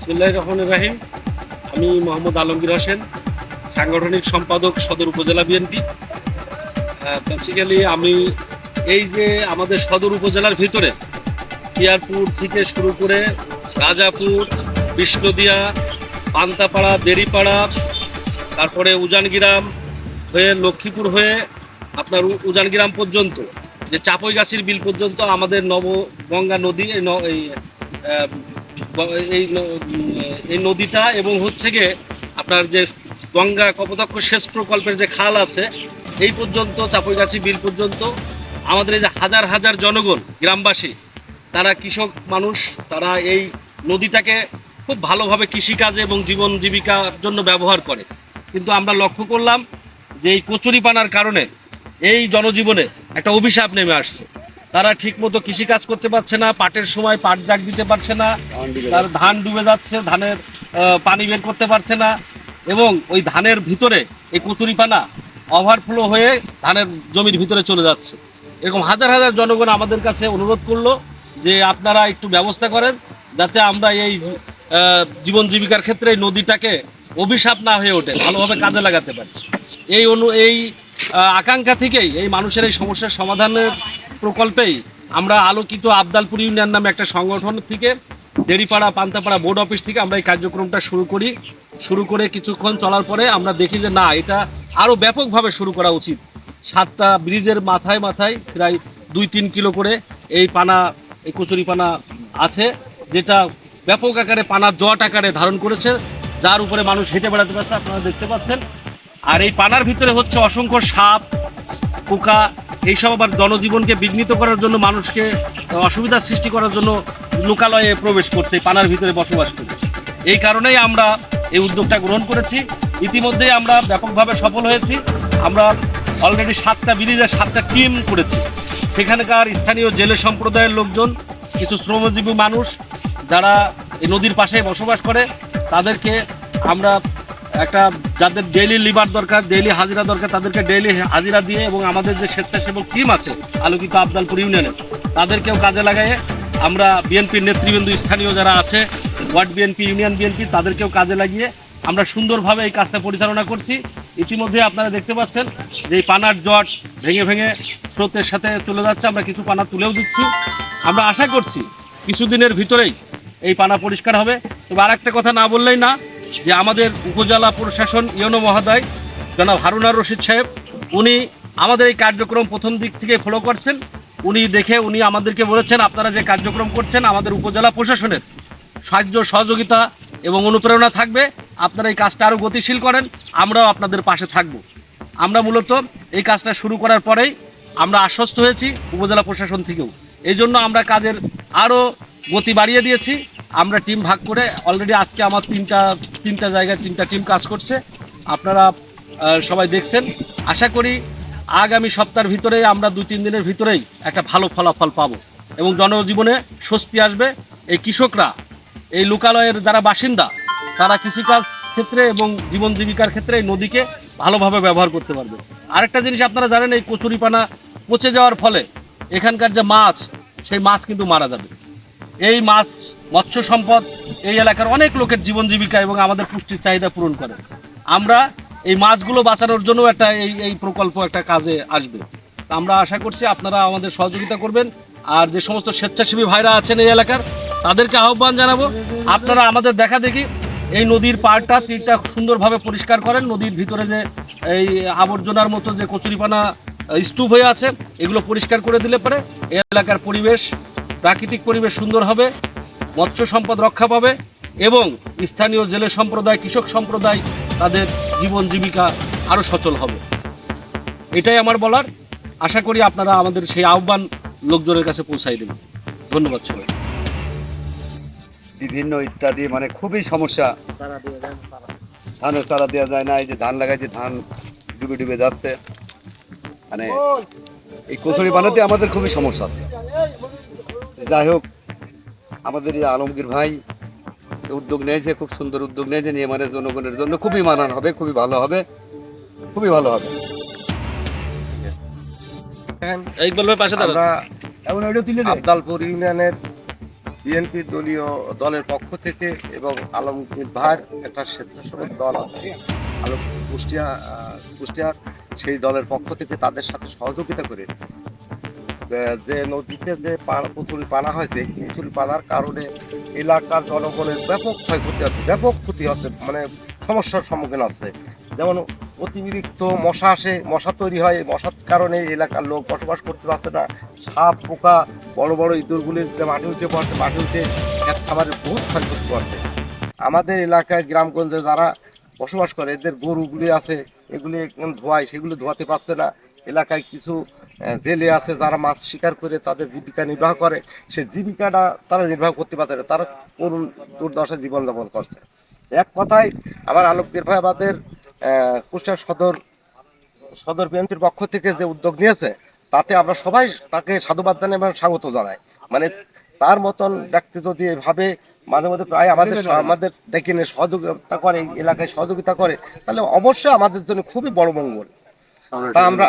বিসমিল্লাহির রহমানির রহিম। আমি মোহাম্মদ আলমগীর হোসেন, সাংগঠনিক সম্পাদক সদর উপজেলা বিএনপি। বেসিক্যালি আমি এই যে আমাদের সদর উপজেলার ভিতরে টিয়ারপুর থেকে শুরু করে রাজাপুর, বিষ্ণুদিয়া, পান্তাপাড়া, দেরিপাড়া, তারপরে উজানগ্রাম হয়ে লক্ষ্মীপুর হয়ে আপনার উজানগ্রাম পর্যন্ত, যে চাপইগাছির বিল পর্যন্ত আমাদের নবগঙ্গা নদী আহ, এই নদীটা, এবং হচ্ছে গিয়ে আপনার যে গঙ্গা কপোতাক্ষ সেচ প্রকল্পের যে খাল আছে এই পর্যন্ত, চাপইগাছি বিল পর্যন্ত আমাদের এই যে হাজার হাজার জনগণ, গ্রামবাসী, তারা কৃষক মানুষ, তারা এই নদীটাকে খুব ভালোভাবে কৃষিকাজে এবং জীবন জীবিকার জন্য ব্যবহার করে। কিন্তু আমরা লক্ষ্য করলাম যে এই কচুরিপানার কারণে এই জনজীবনে একটা অভিশাপ নেমে আসছে। তারা ঠিকমতো কৃষিকাজ করতে পারছে না, পাটের সময় পাট জাগ দিতে পারছে না, তার ধান ডুবে যাচ্ছে, ধানের পানি বের করতে পারছে না, এবং ওই ধানের ভিতরে এই কচুরিপানা ওভারফ্লো হয়ে ধানের জমির ভিতরে চলে যাচ্ছে। এরকম হাজার হাজার জনগণ আমাদের কাছে অনুরোধ করলো যে আপনারা একটু ব্যবস্থা করেন যাতে আমরা এই জীবন জীবিকার ক্ষেত্রে এই নদীটাকে অভিশাপ না হয়ে ওঠে, ভালোভাবে কাজে লাগাতে পারি। এই আকাঙ্ক্ষা থেকেই এই মানুষের এই সমস্যার সমাধানের প্রকল্পেই আমরা আলোকিত আবদালপুর ইউনিয়ন নামে একটা সংগঠন থেকে, দেরিপাড়া পান্তাপাড়া বোর্ড অফিস থেকে আমরা এই কার্যক্রমটা শুরু করে কিছুক্ষণ চলার পরে আমরা দেখি যে না, এটা আরও ব্যাপকভাবে শুরু করা উচিত। 7টা ব্রিজের মাথায় মাথায় প্রায় 2-3 কিলো করে এই কচুরি পানা আছে, যেটা ব্যাপক আকারে পানার জট আকারে ধারণ করেছে, যার উপরে মানুষ হেঁটে বেড়াতে পারছে, আপনারা দেখতে পাচ্ছেন। আর এই পানার ভিতরে হচ্ছে অসংখ্য সাপ, পোকা, এইসব আবার জনজীবনকে বিঘ্নিত করার জন্য, মানুষকে অসুবিধার সৃষ্টি করার জন্য লোকালয়ে প্রবেশ করছে, এই পানার ভিতরে বসবাস করে। এই কারণেই আমরা এই উদ্যোগটা গ্রহণ করেছি। ইতিমধ্যেই আমরা ব্যাপকভাবে সফল হয়েছি। আমরা অলরেডি 7টা ব্রিজের 7টা টিম করেছি। সেখানকার স্থানীয় জেলে সম্প্রদায়ের লোকজন, কিছু শ্রমজীবী মানুষ যারা এই নদীর পাশে বসবাস করে, তাদেরকে আমরা যাদের ডেইলি লিভার দরকার, ডেইলি হাজিরা দরকার, তাদেরকে ডেইলি হাজিরা দিয়ে, এবং আমাদের যে স্বেচ্ছাসেবক টিম আছে আলোকিত আবদালপুর ইউনিয়নের, তাদেরকেও কাজে লাগাইয়ে আমরা বিএনপির নেতৃবৃন্দ, স্থানীয় যারা আছে, ওয়ার্ড বিএনপি, ইউনিয়ন বিএনপি, তাদেরকেও কাজে লাগিয়ে আমরা সুন্দরভাবে এই কাজটা পরিচালনা করছি। ইতিমধ্যে আপনারা দেখতে পাচ্ছেন যে এই পানার জট ভেঙে ভেঙে স্রোতের সাথে চলে যাচ্ছে। আমরা কিছু পানা তুলেও দিচ্ছি। আমরা আশা করছি কিছুদিনের ভিতরেই এই পানা পরিষ্কার হবে। তবে আর একটা কথা না বললেই না, যে আমাদের উপজেলা প্রশাসন ইউনো মহোদয় জনাব হারুনার রশিদ সাহেব, উনি আমাদের এই কার্যক্রম প্রথম দিক থেকে ফলো করছেন। উনি আমাদেরকে বলেছেন, আপনারা যে কার্যক্রম করছেন আমাদের উপজেলা প্রশাসনের সাহায্য সহযোগিতা এবং অনুপ্রেরণা থাকবে, আপনারা এই কাজটা আরও গতিশীল করেন, আমরাও আপনাদের পাশে থাকব। আমরা মূলত এই কাজটা শুরু করার পরেই আমরা আশ্বস্ত হয়েছি উপজেলা প্রশাসন থেকেও। এই জন্য আমরা কাজের আরও গতি বাড়িয়ে দিয়েছি। আমরা টিম ভাগ করে অলরেডি আজকে আমার তিনটা জায়গায় 3টা টিম কাজ করছে, আপনারা সবাই দেখছেন। আশা করি আগামী সপ্তাহের ভিতরেই আমরা 2-3 দিনের ভিতরেই একটা ভালো ফলাফল পাবো এবং জনজীবনে স্বস্তি আসবে। এই কৃষকরা, এই লোকালয়ের যারা বাসিন্দা, তারা কৃষিকাজ ক্ষেত্রে এবং জীবন জীবিকার ক্ষেত্রে এই নদীকে ভালোভাবে ব্যবহার করতে পারবে। আরেকটা জিনিস আপনারা জানেন, এই কচুরিপানা পচে যাওয়ার ফলে এখানকার যে মাছ, সেই মাছ কিন্তু মারা যাবে। এই মাছ, মৎস্য সম্পদ এই এলাকার অনেক লোকের জীবন জীবিকা এবং আমাদের পুষ্টির চাহিদা পূরণ করে। আমরা এই মাছগুলো বাঁচানোর জন্য এই প্রকল্প একটা কাজে আসবে। আমরা আশা করছি আপনারা আমাদের সহযোগিতা করবেন। আর যে সমস্ত স্বেচ্ছাসেবী ভাইরা আছেন এই এলাকার, তাদেরকে আহ্বান জানাবো, আপনারা আমাদের দেখা দেখি এই নদীর পাড়টা তীরটা সুন্দরভাবে পরিষ্কার করেন। নদীর ভিতরে যে এই আবর্জনার মতো যে কচুরিপানা স্তূপ হয়ে আছে, এগুলো পরিষ্কার করে দিলে পরে এই এলাকার পরিবেশ, প্রাকৃতিক পরিবেশ সুন্দর হবে, মৎস্য সম্পদ রক্ষা পাবে, এবং স্থানীয় জেলে সম্প্রদায়, কৃষক সম্প্রদায়, তাদের জীবন জীবিকা আরও সচল হবে। এটাই আমার বলার। আশা করি আপনারা আমাদের সেই আহ্বান লোকজনের কাছে পৌঁছাই দেবেন। ধন্যবাদ সবাই। বিভিন্ন ইত্যাদি মানে খুবই সমস্যা। ধানের চারা দেওয়া যায় না, এই যে ধান লাগাইছে, ধান ডুবে ডুবে যাচ্ছে। মানে এই কচুরি বানাতে আমাদের খুবই সমস্যা আছে। যাই হোক, আমাদের এই আলমগীর ভাই উদ্যোগ নিয়েছে, খুব সুন্দর উদ্যোগ নিয়েছে, নিয়ে মানে জনগণের জন্য খুবই মানান হবে, খুবই ভালো হবে, খুবই ভালো হবে। আবদালপুর ইউনিয়নের বিএনপি দলের পক্ষ থেকে এবং আলমগীর ভাইয়ের একটা স্বেচ্ছাসেবক দল আছে আলম কুষ্টিয়ার সেই দলের পক্ষ থেকে তাদের সাথে সহযোগিতা করে যে নদীতে যে পুতুল পানা হয়েছে পুতুল পানার কারণে এলাকার জনগণের ব্যাপক ক্ষয়ক্ষতি হচ্ছে, ব্যাপক ক্ষতি হচ্ছে, মানে সমস্যার সম্মুখীন হচ্ছে। যেমন অতিরিক্ত মশা আসে, মশা তৈরি হয়, মশার কারণে এলাকার লোক বসবাস করতে পারছে না। সাপ পোকা বড় বড় ইঁদুরগুলি যে মাঠে উঠে পড়ছে, মাঠে উঠে খেত খামারের বহুত ক্ষয়ক্ষতি করছে। আমাদের এলাকায় গ্রামগঞ্জে যারা বসবাস করে এদের গরুগুলি আছে, এগুলি ধোয়ায়, সেগুলো ধোয়াতে পারছে না। এলাকায় কিছু জেলে আছে যারা মাছ শিকার করে তাদের জীবিকা নির্বাহ করে, সেই জীবিকাটা তারা নির্বাহ করতে পারছে না, তারা করুণ দুর্দশায় জীবনযাপন করছে। এক কথায় আমার আলোকবীর ভাই আমাদের কুষ্টিয়া সদর বিএনপির পক্ষ থেকে যে উদ্যোগ নিয়েছে তাতে আমরা সবাই তাকে সাধুবাদ জানাই এবং স্বাগত জানাই। মানে তার মতন ব্যক্তি যদি এভাবে মাঝে মধ্যে প্রায় আমাদের ডেকে নিয়ে সহযোগিতা করে, এই এলাকায় সহযোগিতা করে, তাহলে অবশ্যই আমাদের জন্য খুবই বড় মঙ্গল। তা আমরা